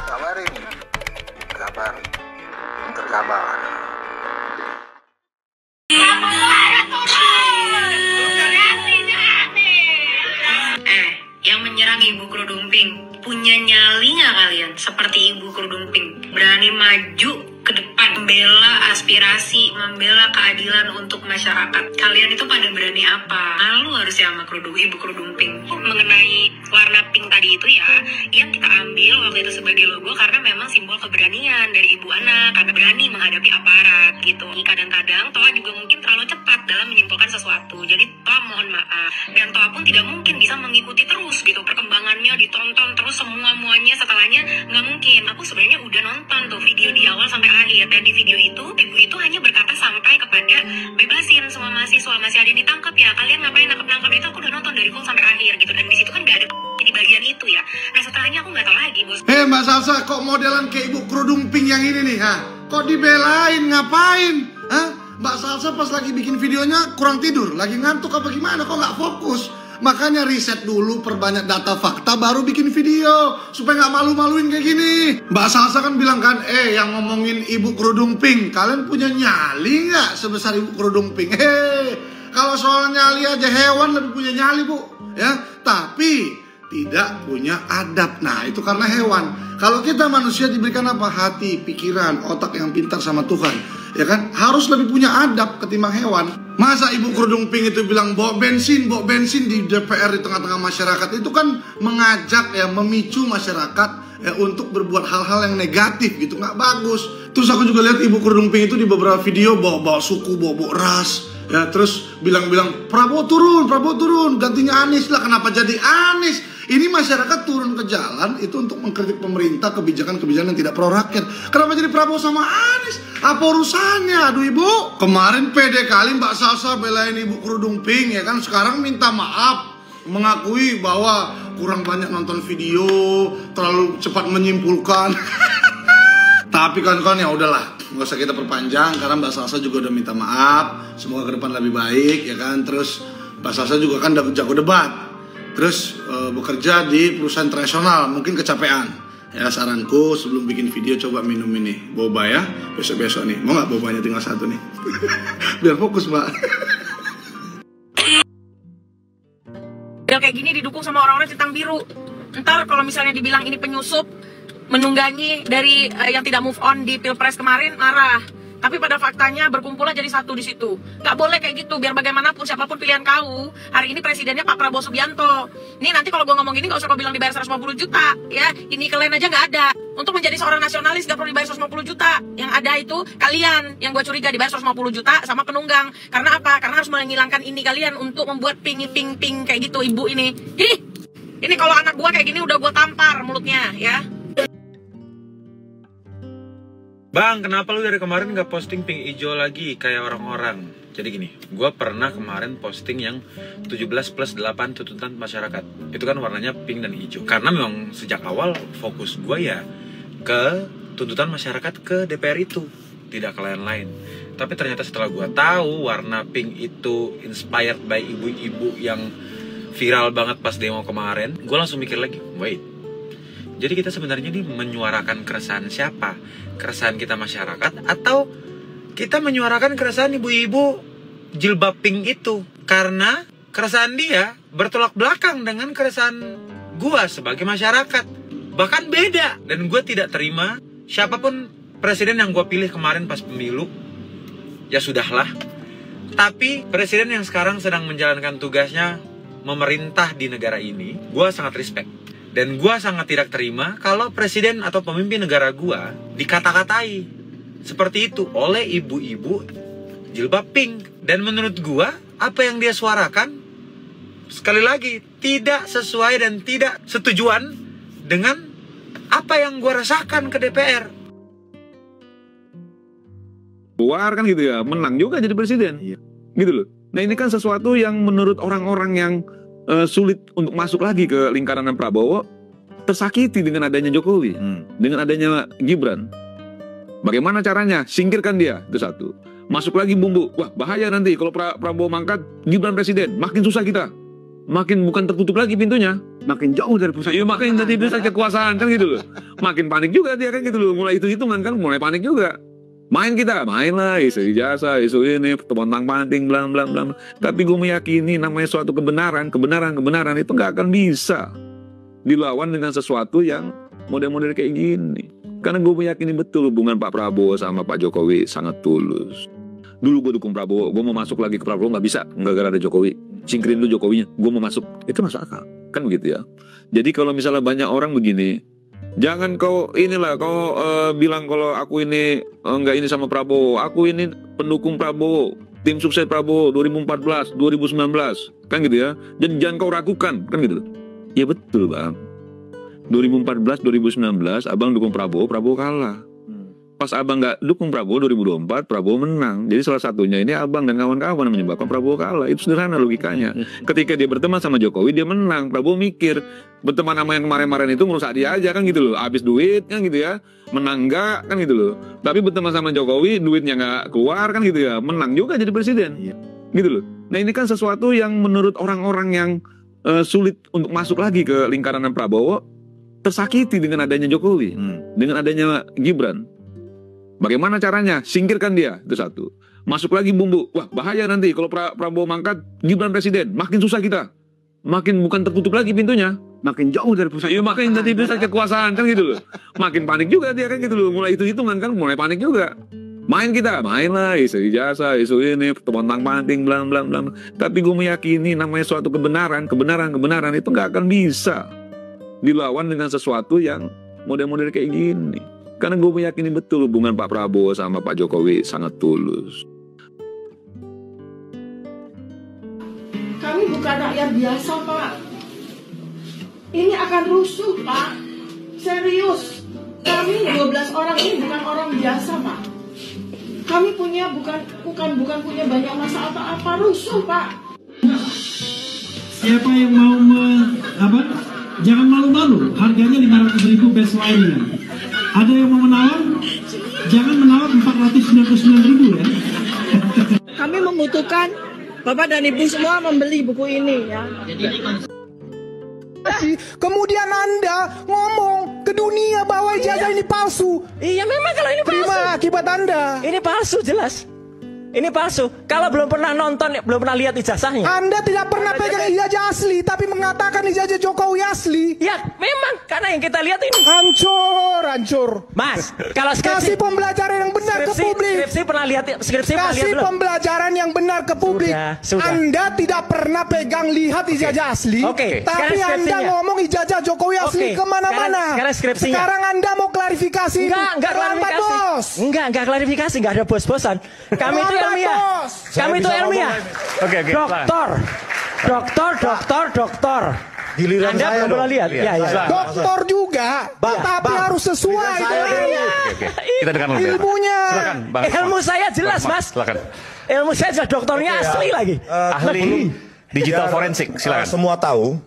Kabarin. Kabar. Terkabar. Yang menyerang Ibu Kerudung Pink punya nyali nggak kalian? Seperti Ibu Kerudung Pink, berani maju ke depan, membela aspirasi, membela keadilan untuk masyarakat. Kalian itu pada berani apa? Malu harusnya sama Ibu Kerudung Pink. Mengenai warna pink tadi itu ya, yang kita ambil waktu itu sebagai logo karena memang simbol keberanian dari ibu anak, karena berani menghadapi aparat gitu. Kadang-kadang Toa juga mungkin terlalu cepat dalam menyimpulkan sesuatu. Jadi Toa mohon maaf. Dan Toa pun tidak mungkin bisa mengikuti terus gitu perkembangannya, ditonton terus semuanya setelahnya, nggak mungkin. Aku sebenarnya udah nonton tuh video di awal sampai akhir, dan di video itu ibu itu hanya berkata sampai kepada bebasin semua mahasiswa, masih ada yang ditangkap ya, kalian ngapain nangkep itu. Aku udah nonton dari full sampai akhir gitu, dan di situ kan nggak ada di bagian itu ya. Nah setelahnya aku nggak tahu lagi bos. Mbak Salsa, kok modelan kayak Ibu Kerudung Pink yang ini nih, ha? Kok dibelain, ngapain? Hah? Mbak Salsa pas lagi bikin videonya kurang tidur, lagi ngantuk apa gimana, kok nggak fokus? Makanya riset dulu, perbanyak data fakta, baru bikin video supaya nggak malu-maluin kayak gini. Mbak Salsa kan bilang kan, yang ngomongin Ibu Kerudung Pink, kalian punya nyali nggak sebesar Ibu Kerudung Pink? Kalau soal nyali aja hewan lebih punya nyali, Bu, ya. Tapi tidak punya adab. Nah, itu karena hewan. Kalau kita manusia diberikan apa? Hati, pikiran, otak yang pintar sama Tuhan, ya kan? Harus lebih punya adab ketimbang hewan. Masa Ibu Kerudung Pink itu bilang bawa bensin di DPR di tengah-tengah masyarakat, itu kan mengajak ya, memicu masyarakat ya untuk berbuat hal-hal yang negatif gitu, nggak bagus. Terus aku juga lihat Ibu Kerudung Pink itu di beberapa video bawa suku, bawa ras, ya, terus bilang Prabowo turun, gantinya Anies lah. Kenapa jadi Anies? Ini masyarakat turun ke jalan itu untuk mengkritik pemerintah, kebijakan-kebijakan yang tidak pro rakyat. Kenapa jadi Prabowo sama Anies? Apa urusannya? Aduh Ibu, kemarin pede kali Mbak Salsa belain Ibu Kerudung Pink ya kan. Sekarang minta maaf, mengakui bahwa kurang banyak nonton video, terlalu cepat menyimpulkan. Tapi kawan-kawan ya udahlah, nggak usah kita perpanjang karena Mbak Salsa juga udah minta maaf. Semoga ke depan lebih baik ya kan. Terus Mbak Salsa juga kan udah jago debat. Terus bekerja di perusahaan internasional, mungkin kecapean. Ya saranku sebelum bikin video coba minum ini boba ya, besok-besok nih. Mau nggak bobanya tinggal satu nih? Biar fokus Mbak. Udah kayak gini didukung sama orang-orang centang biru. Ntar kalau misalnya dibilang ini penyusup, menunggangi dari yang tidak move on di Pilpres kemarin, marah. Tapi pada faktanya berkumpullah jadi satu di situ. Nggak boleh kayak gitu, biar bagaimanapun siapapun pilihan kau, hari ini presidennya Pak Prabowo Subianto. Nih nanti kalau gue ngomong gini nggak usah kau bilang dibayar 150 juta, ya. Ini kalian aja nggak ada. Untuk menjadi seorang nasionalis nggak perlu dibayar 150 juta. Yang ada itu kalian yang gue curiga dibayar 150 juta sama penunggang. Karena apa? Karena harus menghilangkan ini kalian untuk membuat ping kayak gitu ibu ini. Ini kalau anak gue kayak gini udah gue tampar mulutnya, ya. Bang, kenapa lu dari kemarin gak posting pink hijau lagi kayak orang-orang? Jadi gini, gue pernah kemarin posting yang 17+8 tuntutan masyarakat. Itu kan warnanya pink dan hijau. Karena memang sejak awal fokus gue ya ke tuntutan masyarakat ke DPR itu, tidak ke lain-lain. Tapi ternyata setelah gue tahu warna pink itu inspired by ibu-ibu yang viral banget pas demo kemarin, gue langsung mikir lagi, wait. Jadi kita sebenarnya ini menyuarakan keresahan siapa? Keresahan kita masyarakat atau kita menyuarakan keresahan ibu-ibu jilbab pink itu? Karena keresahan dia bertolak belakang dengan keresahan gua sebagai masyarakat. Bahkan beda. Dan gua tidak terima siapapun presiden yang gua pilih kemarin pas pemilu. Ya sudahlah. Tapi presiden yang sekarang sedang menjalankan tugasnya memerintah di negara ini, gua sangat respect. Dan gue sangat tidak terima kalau presiden atau pemimpin negara gue dikata-katai seperti itu oleh ibu-ibu jilbab pink. Dan menurut gue, apa yang dia suarakan, sekali lagi, tidak sesuai dan tidak setujuan dengan apa yang gue rasakan ke DPR. Keluar kan gitu ya, menang juga jadi presiden. Gitu loh. Nah ini kan sesuatu yang menurut orang-orang yang sulit untuk masuk lagi ke lingkaran Prabowo, tersakiti dengan adanya Jokowi, dengan adanya Gibran. Bagaimana caranya? Singkirkan dia, itu satu. Masuk lagi bumbu, wah bahaya nanti kalau Prabowo mangkat, Gibran presiden, makin susah kita. makin bukan tertutup lagi pintunya, makin jauh dari pusat. Iya, makin dari pusat kekuasaan kan gitu loh. Makin panik juga dia kan gitu loh. Mulai hitungan kan mulai panik juga. Main lah, isu ijazah, isu ini, tentang panting, blang blang blang. Tapi gue meyakini namanya suatu kebenaran itu nggak akan bisa dilawan dengan sesuatu yang model-model kayak gini. Karena gue meyakini betul hubungan Pak Prabowo sama Pak Jokowi sangat tulus. Dulu gue dukung Prabowo, gue mau masuk lagi ke Prabowo nggak bisa, nggak gara-gara ada Jokowi. Singkirin dulu Jokowinya, gue mau masuk, itu masuk akal, kan begitu ya. Jadi kalau misalnya banyak orang begini, jangan kau bilang kalau aku ini nggak ini sama Prabowo, aku ini pendukung Prabowo, tim sukses Prabowo 2014, 2019, kan gitu ya. Jadi jangan kau ragukan, kan gitu. Ya betul bang. 2014, 2019, abang dukung Prabowo, Prabowo kalah. Pas abang nggak dukung Prabowo 2024, Prabowo menang. Jadi salah satunya ini abang dan kawan-kawan yang menyebabkan Prabowo kalah. Itu sederhana logikanya. Ketika dia berteman sama Jokowi, dia menang. Prabowo mikir, berteman sama yang kemarin-kemarin itu merusak dia aja kan gitu loh. Habis duit kan gitu ya. Menang nggak kan gitu loh. Tapi berteman sama Jokowi, duitnya nggak keluar kan gitu ya. Menang juga jadi presiden. Gitu loh. Nah ini kan sesuatu yang menurut orang-orang yang sulit untuk masuk lagi ke lingkaran Prabowo, tersakiti dengan adanya Jokowi, dengan adanya Gibran. Bagaimana caranya? Singkirkan dia, itu satu. Masuk lagi bumbu, wah bahaya nanti kalau Prabowo mangkat, Gibran presiden, makin susah kita. Makin bukan tertutup lagi pintunya, makin jauh dari pusat. Iya, makin dari pusat kekuasaan kan gitu loh. Makin panik juga dia kan gitu loh. Mulai hitungan kan mulai panik juga. Main lah, isu ijazah, isu ini, tentang panting, blang blang blang. Tapi gue meyakini namanya suatu kebenaran itu nggak akan bisa dilawan dengan sesuatu yang model-model kayak gini. Karena gue meyakini betul hubungan Pak Prabowo sama Pak Jokowi sangat tulus. Kami bukan rakyat biasa, Pak. Ini akan rusuh, Pak. Serius. Kami 12 orang ini bukan orang biasa, Pak. Kami punya bukan punya banyak masalah apa-apa, rusuh, Pak. Siapa yang mau jangan malu-malu. Harganya 500.000 best wine-nya. Ada yang mau menawar? Jangan menawar 499.000 ya. Kami membutuhkan Bapak dan Ibu semua membeli buku ini ya. Kemudian Anda ngomong ke dunia bahwa ijazah ini palsu. Iya memang kalau ini palsu. Terima akibat Anda. Ini palsu jelas. Ini palsu. Kalau belum pernah nonton, belum pernah lihat ijazahnya. Anda tidak pernah pegang ijazah asli, tapi mengatakan ijazah Jokowi asli. Ya, memang karena yang kita lihat ini hancur. Mas, kalau skripsi, kasih pembelajaran yang benar ke publik. Skripsi pernah lihat kasih pembelajaran yang benar ke publik. Sudah. Anda tidak pernah pegang lihat ijazah asli. Tapi Anda ngomong ijazah Jokowi asli kemana-mana. Sekarang Anda mau klarifikasi. Enggak klarifikasi. Enggak klarifikasi, enggak ada bos-bosan. Kami itu ilmiah. Kami itu ilmiah. Oke. Doktor. Giliran Anda saya belum pernah lihat. Iya. Doktor juga, tapi harus sesuai. Kita dengar dulu. Ilmunya. Silakan, Bang. Ilmu saya jelas, Mas. Silakan. Ilmu saya jelas, doktornya asli lagi. Ahli digital forensik, silakan. Semua tahu